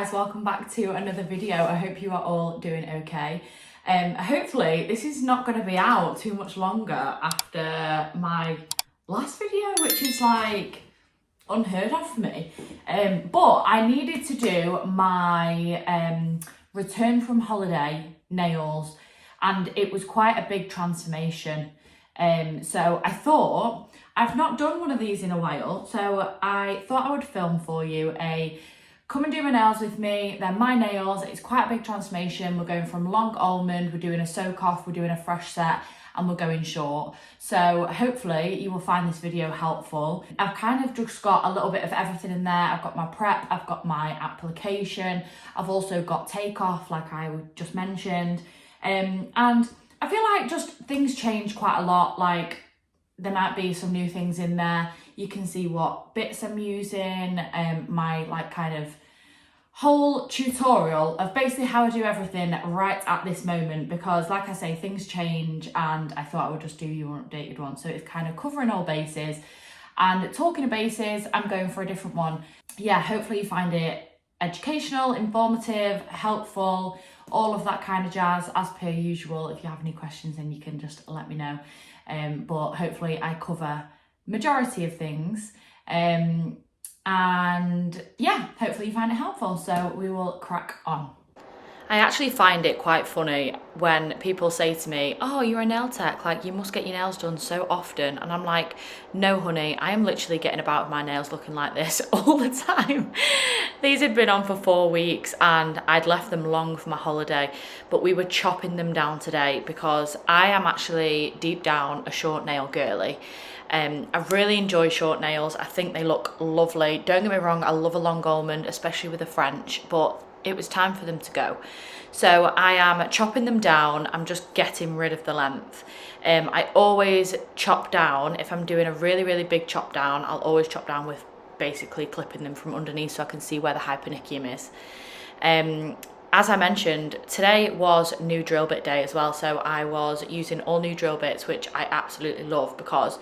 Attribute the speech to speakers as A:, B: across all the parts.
A: guys, welcome back to another video. I hope you are all doing okay. Hopefully this is not going to be out too much longer after my last video, which is like unheard of for me. But I needed to do my return from holiday nails, and it was quite a big transformation. So I thought, I've not done one of these in a while, so I thought I would film for you a come and do my nails with me. They're my nails. It's quite a big transformation. We're going from long almond, we're doing a soak off, we're doing a fresh set, and we're going short. So hopefully you will find this video helpful. I've kind of just got a little bit of everything in there. I've got my prep, I've got my application, I've also got takeoff like I just mentioned. And I feel like just things change quite a lot. Like there might be some new things in there. You can see what bits I'm using, my like kind of whole tutorial of basically how I do everything right at this moment, because like I say, things change and I thought I would just do you an updated one. So it's kind of covering all bases, and talking of bases, I'm going for a different one. Yeah, hopefully you find it educational, informative, helpful, all of that kind of jazz as per usual. If you have any questions, then you can just let me know. But hopefully I cover majority of things. And yeah, hopefully you find it helpful. So we will crack on. I actually find it quite funny when people say to me, oh, you're a nail tech, like you must get your nails done so often. And I'm like, no honey, I am literally getting about with my nails looking like this all the time. These had been on for 4 weeks and I'd left them long for my holiday, but we were chopping them down today because I am actually deep down a short nail girly. I really enjoy short nails. I think they look lovely. Don't get me wrong, I love a long almond, especially with a French, but it was time for them to go. So I am chopping them down. I'm just getting rid of the length. I always chop down, if I'm doing a really, really big chop down, I'll always chop down with basically clipping them from underneath so I can see where the hypernicum is. As I mentioned, today was new drill bit day as well, so I was using all new drill bits, which I absolutely love, because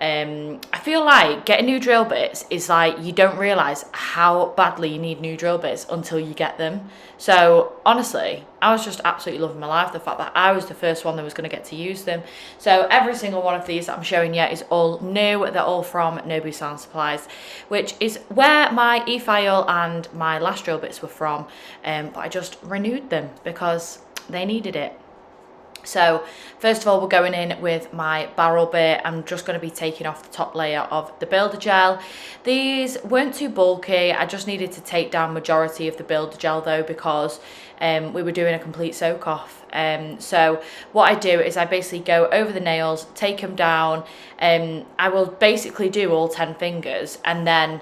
A: I feel like getting new drill bits is like you don't realise how badly you need new drill bits until you get them. So honestly, I was just absolutely loving my life, the fact that I was the first one that was going to get to use them. So every single one of these that I'm showing you is all new. They're all from Nobu Salon Supplies, which is where my e-file and my last drill bits were from. But I just renewed them because they needed it. So first of all, we're going in with my barrel bit. I'm just going to be taking off the top layer of the builder gel. These weren't too bulky. I just needed to take down majority of the builder gel though, because we were doing a complete soak off. So what I do is I basically go over the nails, take them down. I will basically do all 10 fingers, and then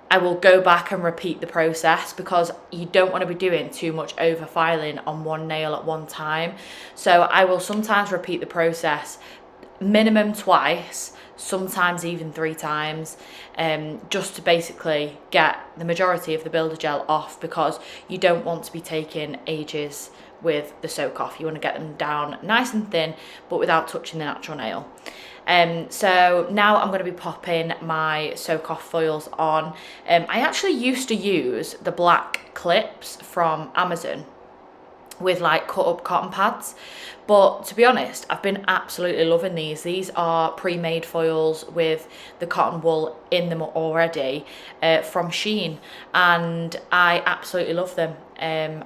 A: I will go back and repeat the process, because you don't want to be doing too much over filing on one nail at one time. So I will sometimes repeat the process minimum twice, sometimes even 3 times, just to basically get the majority of the builder gel off, because you don't want to be taking ages with the soak off. You want to get them down nice and thin, but without touching the natural nail. So now I'm going to be popping my soak off foils on. I actually used to use the black clips from Amazon with like cut up cotton pads, but to be honest, I've been absolutely loving these. These are pre-made foils with the cotton wool in them already, from SHEIN, and I absolutely love them.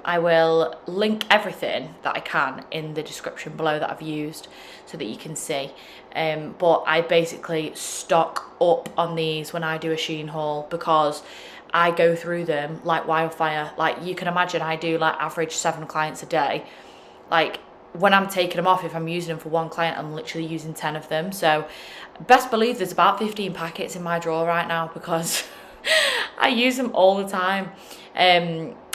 A: I will link everything that I can in the description below that I've used so that you can see. But I basically stock up on these when I do a SHEIN haul, because I go through them like wildfire. Like you can imagine, I do like average 7 clients a day. Like when I'm taking them off, if I'm using them for one client, I'm literally using 10 of them. So best believe there's about 15 packets in my drawer right now, because I use them all the time.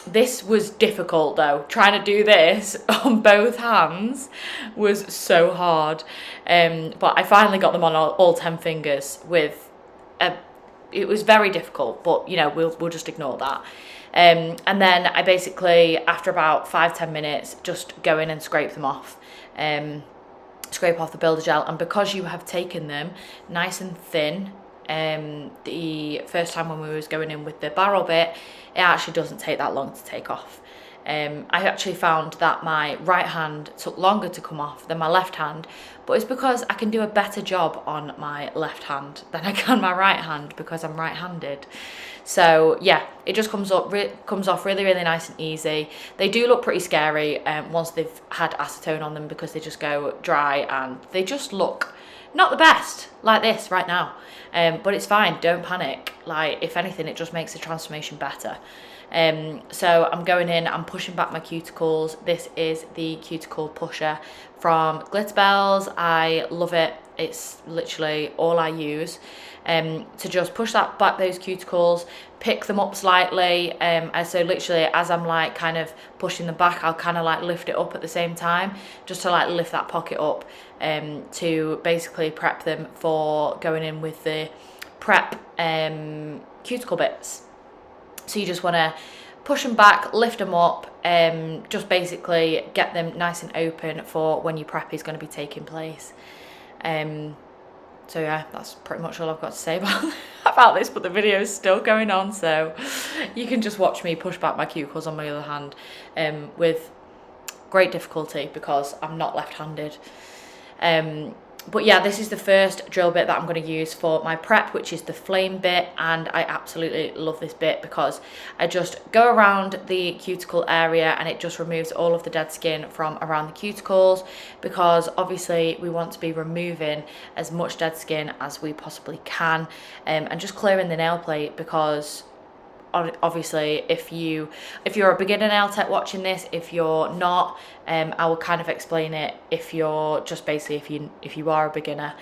A: This was difficult though. Trying to do this on both hands was so hard. But I finally got them on all 10 fingers with it was very difficult, but you know, we'll just ignore that. And then I basically, after about 5-10 minutes, just go in and scrape them off. Scrape off the builder gel, and because you have taken them nice and thin, the first time when we was going in with the barrel bit, it actually doesn't take that long to take off. I actually found that my right hand took longer to come off than my left hand, but it's because I can do a better job on my left hand than I can my right hand because I'm right-handed. So yeah, it just comes off really, really nice and easy. They do look pretty scary once they've had acetone on them because they just go dry and they just look not the best like this right now. But it's fine, don't panic. Like, if anything, it just makes the transformation better. So I'm going in, I'm pushing back my cuticles. This is the cuticle pusher from Glitterbels. I love it. It's literally all I use to just push that back, those cuticles, pick them up slightly. And so literally as I'm like kind of pushing them back, I'll kind of like lift it up at the same time, just to like lift that pocket up to basically prep them for going in with the prep cuticle bits. So you just want to push them back, lift them up, just basically get them nice and open for when your prep is going to be taking place. So yeah, that's pretty much all I've got to say about this, but the video is still going on, so you can just watch me push back my cuticles on my other hand with great difficulty because I'm not left-handed. But yeah, this is the first drill bit that I'm going to use for my prep, which is the flame bit, and I absolutely love this bit because I just go around the cuticle area and it just removes all of the dead skin from around the cuticles, because obviously we want to be removing as much dead skin as we possibly can, and just clearing the nail plate, because obviously if you're a beginner nail tech watching this, if you're not, I will kind of explain it if you're just basically if you are a beginner,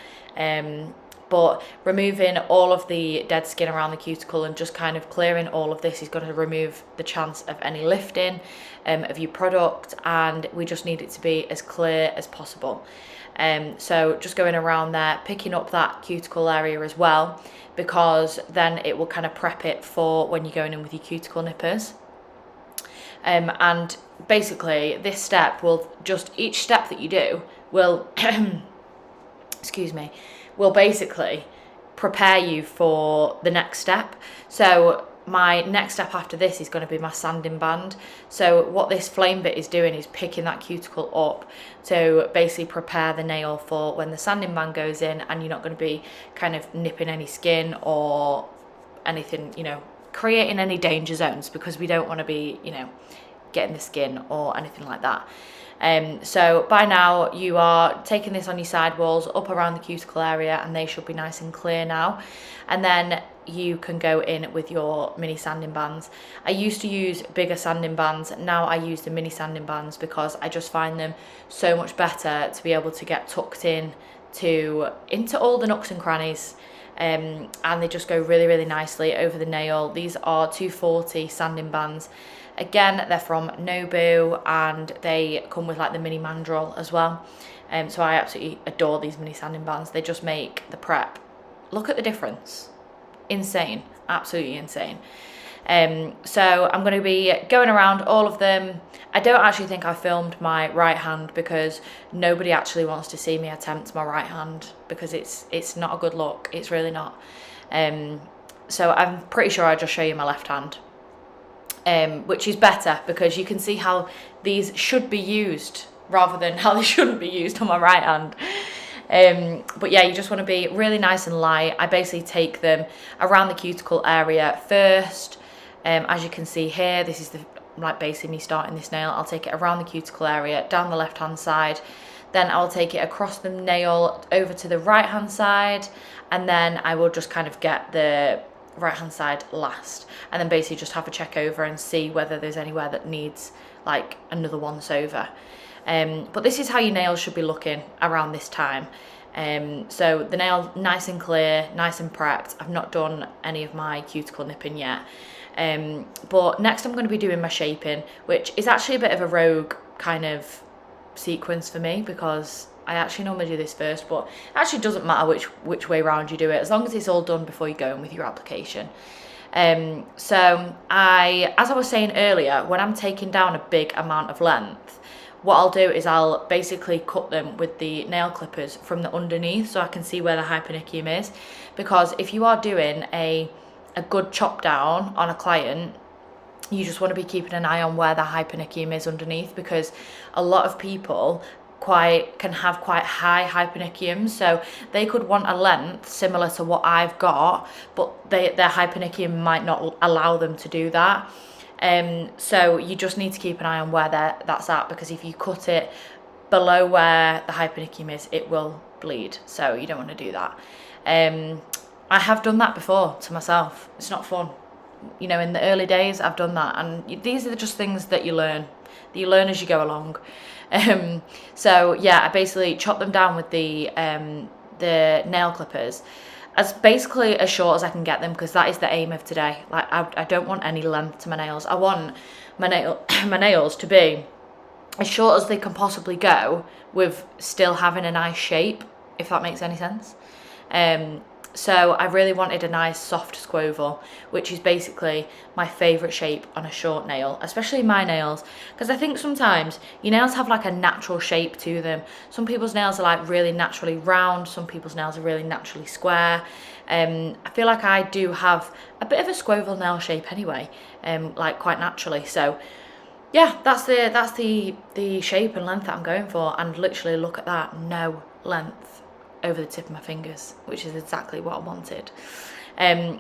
A: but removing all of the dead skin around the cuticle and just kind of clearing all of this is going to remove the chance of any lifting of your product, and we just need it to be as clear as possible. So just going around there, picking up that cuticle area as well, because then it will kind of prep it for when you're going in with your cuticle nippers. And basically this step will just, each step that you do will, excuse me, will basically prepare you for the next step. So my next step after this is going to be my sanding band. So what this flame bit is doing is picking that cuticle up to basically prepare the nail for when the sanding band goes in, and you're not going to be kind of nipping any skin or anything, you know, creating any danger zones, because we don't want to be, you know, getting the skin or anything like that. So by now you are taking this on your side walls up around the cuticle area, and they should be nice and clear now. And then you can go in with your mini sanding bands. I used to use bigger sanding bands. Now I use the mini sanding bands because I just find them so much better to be able to get tucked in into all the nooks and crannies. And they just go really, really nicely over the nail. These are 240 sanding bands. Again, they're from Nobu, and they come with like the mini mandrel as well. So I absolutely adore these mini sanding bands. They just make the prep. Look at the difference. Insane, absolutely insane. So I'm going to be going around all of them. I don't actually think I filmed my right hand because nobody actually wants to see me attempt my right hand, because it's not a good look. It's really not. So I'm pretty sure I'll just show you my left hand, which is better because you can see how these should be used rather than how they shouldn't be used on my right hand. But yeah, you just want to be really nice and light. I basically take them around the cuticle area first. As you can see here, this is like basically me starting this nail. I'll take it around the cuticle area, down the left hand side. Then I'll take it across the nail over to the right hand side. And then I will just kind of get the right hand side last. And then basically just have a check over and see whether there's anywhere that needs like another once over. But this is how your nails should be looking around this time. So the nail nice and clear, nice and prepped. I've not done any of my cuticle nipping yet. But next I'm going to be doing my shaping, which is actually a bit of a rogue kind of sequence for me, because I actually normally do this first, but it actually doesn't matter which way around you do it, as long as it's all done before you go in with your application. So as I was saying earlier, when I'm taking down a big amount of length, what I'll do is I'll basically cut them with the nail clippers from the underneath so I can see where the hypericum is, because if you are doing a good chop down on a client, you just want to be keeping an eye on where the hypericum is underneath, because a lot of people can have quite high hypericum, so they could want a length similar to what I've got, but their hypericum might not allow them to do that. So you just need to keep an eye on where that's at, because if you cut it below where the hypericum is, it will bleed, so you don't want to do that. I have done that before to myself. It's not fun. You know, in the early days I've done that, and these are just things that you learn as you go along. So yeah, I basically chop them down with the nail clippers as basically as short as I can get them, because that is the aim of today. Like I don't want any length to my nails. I want my nails to be as short as they can possibly go, with still having a nice shape, if that makes any sense. So I really wanted a nice soft squoval, which is basically my favourite shape on a short nail, especially my nails, because I think sometimes your nails have like a natural shape to them. Some people's nails are like really naturally round, some people's nails are really naturally square. I feel like I do have a bit of a squoval nail shape anyway, like quite naturally. So yeah, that's the shape and length that I'm going for, and literally look at that, no length over the tip of my fingers, which is exactly what I wanted.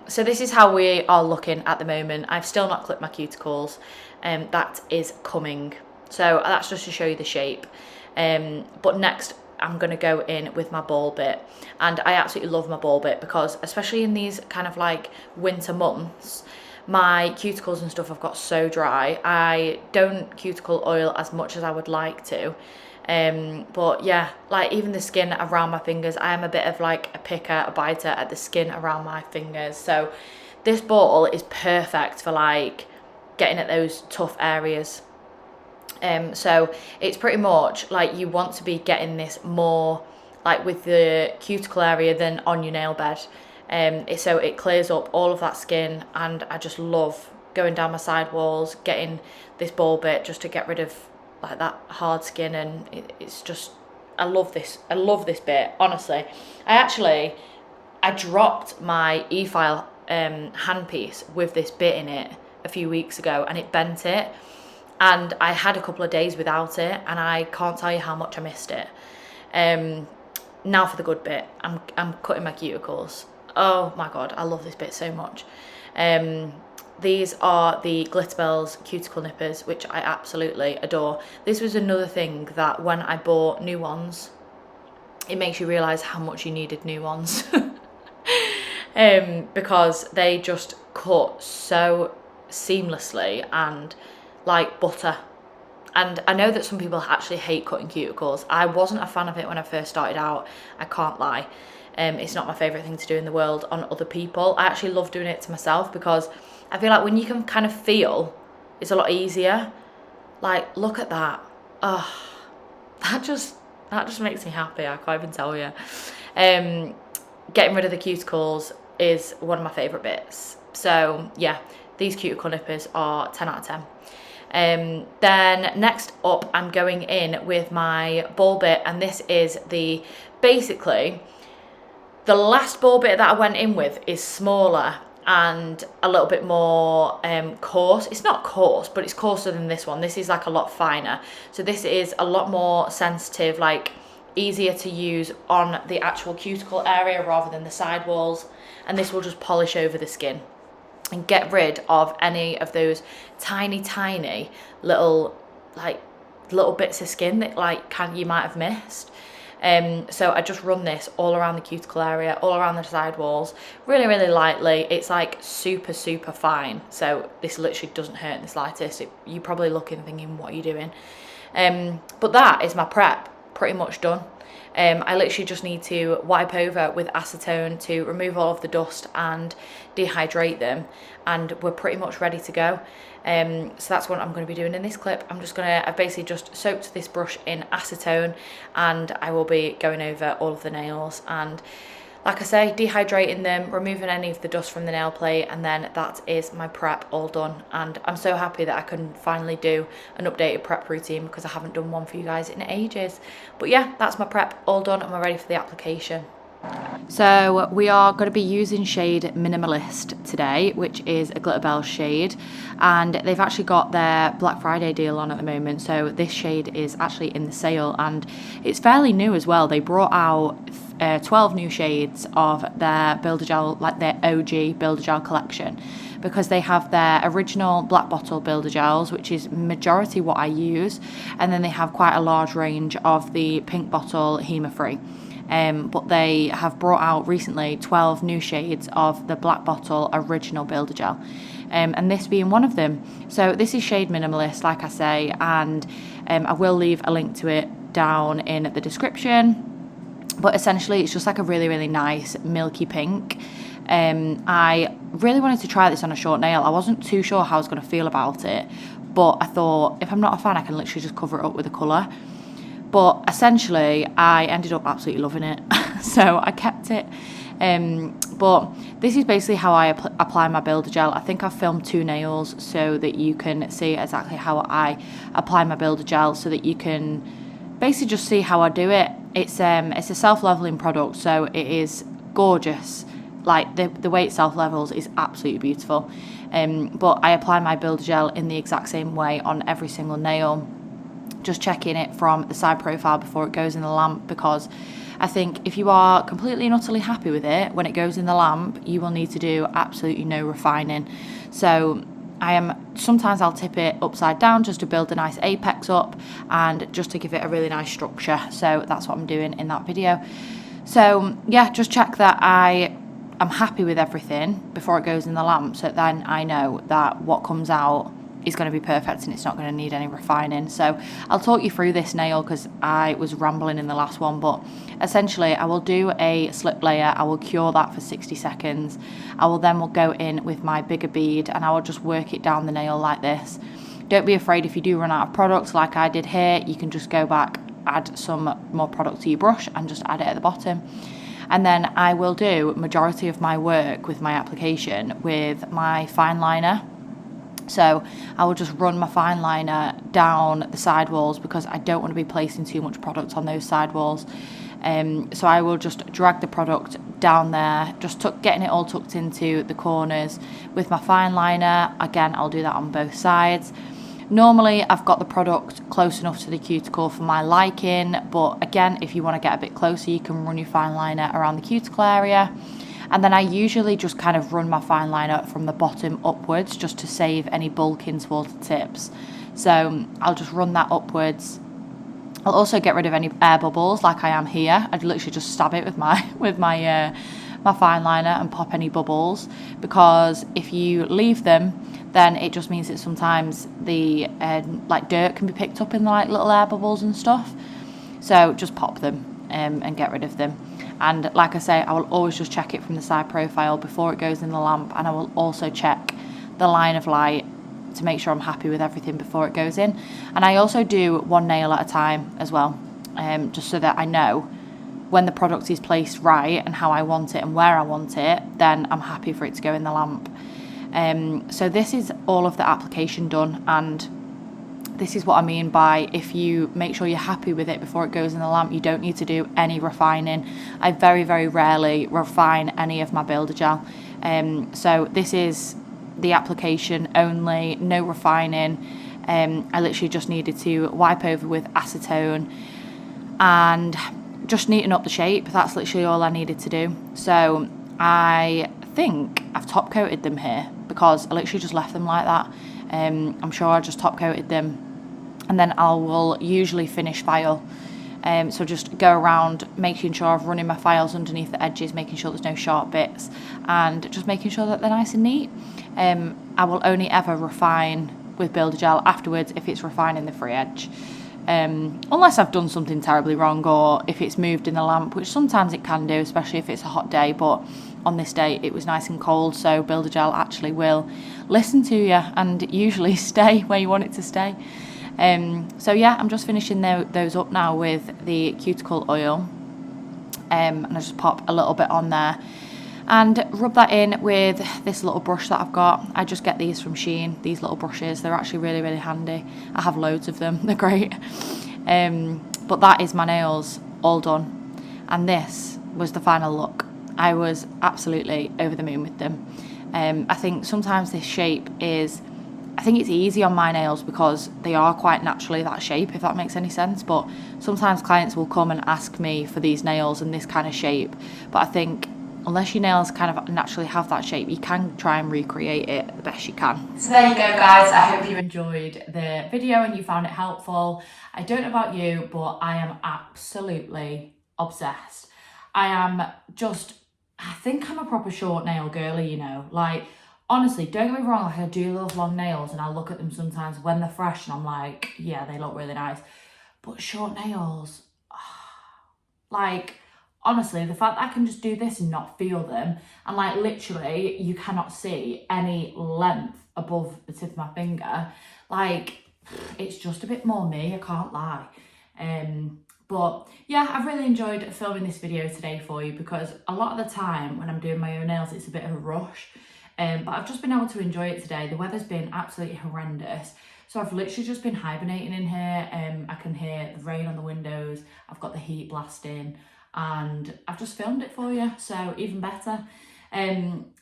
A: So this is how we are looking at the moment. I've still not clipped my cuticles, that is coming. So that's just to show you the shape. But next I'm going to go in with my ball bit, and I absolutely love my ball bit, because especially in these kind of like winter months, my cuticles and stuff have got so dry. I don't cuticle oil as much as I would like to. But yeah, like even the skin around my fingers, I am a bit of like a picker, a biter at the skin around my fingers. So this ball is perfect for like getting at those tough areas. So it's pretty much like you want to be getting this more like with the cuticle area than on your nail bed. So it clears up all of that skin, and I just love going down my side walls, getting this ball bit just to get rid of like that hard skin, and it's just, I love this bit, honestly. I dropped my e-file handpiece with this bit in it a few weeks ago, and it bent it, and I had a couple of days without it, and I can't tell you how much I missed it. Now for the good bit, I'm cutting my cuticles. Oh my god, I love this bit so much. These are the Glitterbels cuticle nippers, which I absolutely adore. This was another thing that when I bought new ones, it makes you realise how much you needed new ones. Because they just cut so seamlessly and like butter. And I know that some people actually hate cutting cuticles. I wasn't a fan of it when I first started out, I can't lie. It's not my favourite thing to do in the world on other people. I actually love doing it to myself, because I feel like when you can kind of feel, it's a lot easier. Like, look at that. Oh, that just makes me happy, I can't even tell you. Getting rid of the cuticles is one of my favourite bits. So yeah, these cuticle nippers are 10 out of 10. Then next up, I'm going in with my ball bit, and this is basically the last ball bit that I went in with is smaller and a little bit more coarse. It's not coarse, but it's coarser than this one. This is like a lot finer. So this is a lot more sensitive, like easier to use on the actual cuticle area rather than the side walls. And this will just polish over the skin and get rid of any of those tiny little bits of skin that you might have missed. So I just run this all around the cuticle area, all around the side walls, really lightly. It's like super fine, so this literally doesn't hurt in the slightest. You're probably looking thinking, what are you doing? But that is my prep pretty much done. I literally just need to wipe over with acetone to remove all of the dust and dehydrate them, and we're pretty much ready to go. So that's what I'm going to be doing in this clip. I've basically just soaked this brush in acetone, and I will be going over all of the nails. And like I say, dehydrating them, removing any of the dust from the nail plate, and then that is my prep all done. And I'm so happy that I can finally do an updated prep routine because I haven't done one for you guys in ages. But yeah, that's my prep all done and we're ready for the application. So we are going to be using shade Minimalist today, which is a Glitterbels shade, and they've actually got their Black Friday deal on at the moment. So this shade is actually in the sale and it's fairly new as well. They brought out 12 new shades of their Builder Gel, like their OG Builder Gel collection, because they have their original black bottle Builder Gels, which is majority what I use, and then they have quite a large range of the pink bottle HEMA free. But they have brought out recently 12 new shades of the black bottle original Builder Gel, and this being one of them. So this is shade Minimalist, like I say, and I will leave a link to it down in the description. But essentially it's just like a really, really nice milky pink. I really wanted to try this on a short nail. I wasn't too sure how I was going to feel about it, but I thought if I'm not a fan I can literally just cover it up with a colour. But essentially, I ended up absolutely loving it, so I kept it. But this is basically how I apply my Builder Gel. I think I've filmed 2 nails so that you can see exactly how I apply my Builder Gel, so that you can basically just see how I do it. It's a self-leveling product, so it is gorgeous. Like the way it self-levels is absolutely beautiful. But I apply my Builder Gel in the exact same way on every single nail, just checking it from the side profile before it goes in the lamp, because I think if you are completely and utterly happy with it when it goes in the lamp, you will need to do absolutely no refining. So sometimes I'll tip it upside down just to build a nice apex up and just to give it a really nice structure. So that's what I'm doing in that video. So yeah, just check that I'm happy with everything before it goes in the lamp, so then I know that what comes out is going to be perfect and it's not going to need any refining. So I'll talk you through this nail because I was rambling in the last one, but essentially I will do a slip layer, I will cure that for 60 seconds, I will then go in with my bigger bead and I will just work it down the nail like this. Don't be afraid if you do run out of product like I did here, you can just go back, add some more product to your brush and just add it at the bottom. And then I will do majority of my work with my application with my fine liner. So I will just run my fine liner down the sidewalls because I don't want to be placing too much product on those sidewalls. So I will just drag the product down there, just getting it all tucked into the corners with my fine liner. Again, I'll do that on both sides. Normally I've got the product close enough to the cuticle for my liking, but again, if you want to get a bit closer, you can run your fine liner around the cuticle area. And then I usually just kind of run my fine liner from the bottom upwards just to save any bulking towards the tips. So I'll just run that upwards. I'll also get rid of any air bubbles like I am here. I'd literally just stab it with my fine liner and pop any bubbles, because if you leave them, then it just means that sometimes the like dirt can be picked up in the like little air bubbles and stuff. So just pop them and get rid of them. And like I say, I will always just check it from the side profile before it goes in the lamp, and I will also check the line of light to make sure I'm happy with everything before it goes in. And I also do one nail at a time as well, just so that I know when the product is placed right and how I want it and where I want it, then I'm happy for it to go in the lamp. So this is all of the application done, and this is what I mean by if you make sure you're happy with it before it goes in the lamp, you don't need to do any refining. I very, very rarely refine any of my Builder Gel. So this is the application only, no refining. I literally just needed to wipe over with acetone and just neaten up the shape. That's literally all I needed to do. So I think I've top coated them here because I literally just left them like that. I'm sure I just top coated them, and then I will usually finish file. So just go around making sure I've running my files underneath the edges, making sure there's no sharp bits, and just making sure that they're nice and neat. I will only ever refine with Builder Gel afterwards if it's refining the free edge. Unless I've done something terribly wrong, or if it's moved in the lamp, which sometimes it can do, especially if it's a hot day, but on this day it was nice and cold, so Builder Gel actually will listen to you and usually stay where you want it to stay. So yeah, I'm just finishing those up now with the cuticle oil. and I just pop a little bit on there and rub that in with this little brush that I've got. I just get these from SHEIN, these little brushes. They're actually really, really handy. I have loads of them. They're great. But that is my nails all done. And this was the final look. I was absolutely over the moon with them. I think sometimes this shape is, I think it's easy on my nails because they are quite naturally that shape, if that makes any sense. But sometimes clients will come and ask me for these nails in this kind of shape. But I think unless your nails kind of naturally have that shape, you can try and recreate it the best you can. So there you go, guys. I hope you enjoyed the video and you found it helpful. I don't know about you, but I am absolutely obsessed. I think I'm a proper short nail girly, you know. Like, honestly, don't get me wrong, like I do love long nails and I look at them sometimes when they're fresh and I'm like, yeah, they look really nice. But short nails, like, honestly, the fact that I can just do this and not feel them, and like literally you cannot see any length above the tip of my finger, like it's just a bit more me, I can't lie. But yeah, I've really enjoyed filming this video today for you because a lot of the time when I'm doing my own nails, it's a bit of a rush. But I've just been able to enjoy it today. The weather's been absolutely horrendous. So I've literally just been hibernating in here. I can hear the rain on the windows. I've got the heat blasting and I've just filmed it for you. So even better.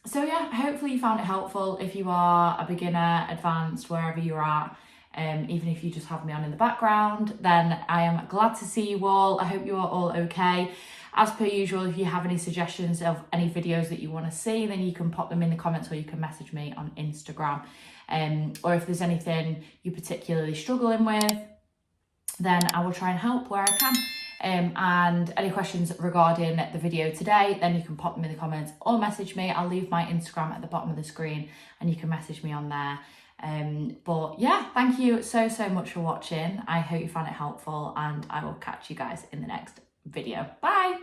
A: So yeah, hopefully you found it helpful. If you are a beginner, advanced, wherever you're at, even if you just have me on in the background, then I am glad to see you all. I hope you are all okay. As per usual, if you have any suggestions of any videos that you want to see, then you can pop them in the comments or you can message me on Instagram. Or if there's anything you're particularly struggling with, then I will try and help where I can. And any questions regarding the video today, then you can pop them in the comments or message me. I'll leave my Instagram at the bottom of the screen and you can message me on there. But yeah, thank you so much for watching. I hope you found it helpful and I will catch you guys in the next video. Bye.